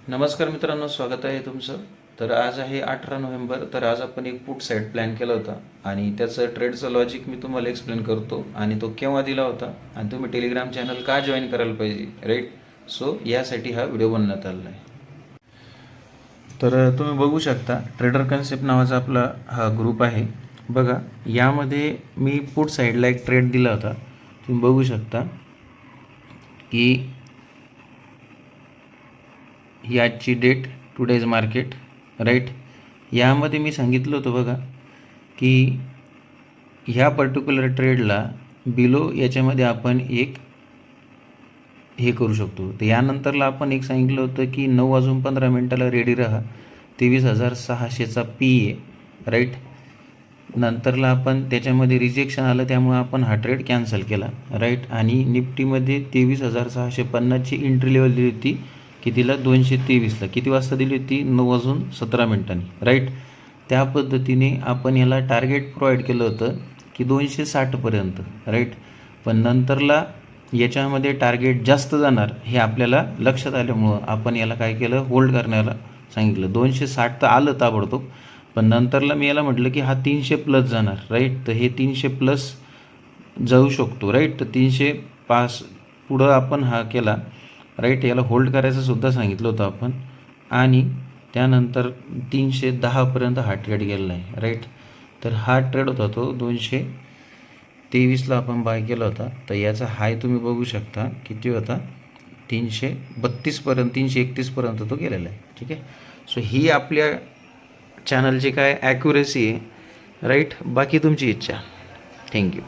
नमस्कार मित्रांनो, स्वागत आहे तुमचं. तर आज आहे 18 नोव्हेंबर. तर आज आपण एक पुट साईड प्लॅन केला होता आणि त्याचं ट्रेडचं लॉजिक मी तुम्हाला एक्सप्लेन करतो आणि तो केव्हा दिला होता आणि तुम्ही टेलिग्राम चॅनल का जॉईन करायला पाहिजे, राईट. सो यासाठी हा व्हिडिओ बनवण्यात आलेला आहे. तर तुम्ही बघू शकता, ट्रेडर कन्सेप्ट नावाचा आपला हा ग्रुप आहे. बघा, यामध्ये मी पुट साईडला एक ट्रेड दिला होता. तुम्ही बघू शकता की ही आजची डेट, टुडेज मार्केट, राईट. यामध्ये मी सांगितलं होतं बघा की ह्या पर्टिक्युलर ट्रेडला बिलो याच्यामध्ये आपण एक हे करू शकतो. तर यानंतरला आपण एक सांगितलं होतं की 9:15 रेडी राहा, 23,600चा पी ए, राईट. नंतरला आपण त्याच्यामध्ये रिजेक्शन आलं, त्यामुळे आपण हा ट्रेड कॅन्सल केला, राईट. आणि निफ्टीमध्ये 23,650ची एंट्री लेवल दिली होती, कितीला, 223ला. किती वाजता दिली होती, 9:17, राईट. त्या पद्धतीने आपण याला टार्गेट प्रोव्हाइड केलं होतं की 260पर्यंत, राईट. पण नंतरला याच्यामध्ये टार्गेट जास्त जाणार हे आपल्याला लक्षात आल्यामुळं आपण याला काय केलं, होल्ड करण्याला सांगितलं. 260 तर आलं ताबडतोब, पण नंतरला मी याला म्हटलं की हा 300+ जाणार, राईट. तर हे 300+ जाऊ शकतो, राईट. तर 305 पुढं आपण हा केला, राईट. याला होल्ड करायचं सुद्धा सांगितलं होतं आपण. आणि त्यानंतर 310पर्यंत हा ट्रेड गेलेला आहे, राईट. तर हा ट्रेड होता तो 223ला आपण बाय केला होता. तर याचा हाय तुम्ही बघू शकता किती होता, 332पर्यंत, 331पर्यंत तो गेलेला आहे, ठीक आहे. सो ही आपल्या चॅनलची काय ॲक्युरेसी आहे, राईट. बाकी तुमची इच्छा. थँक्यू.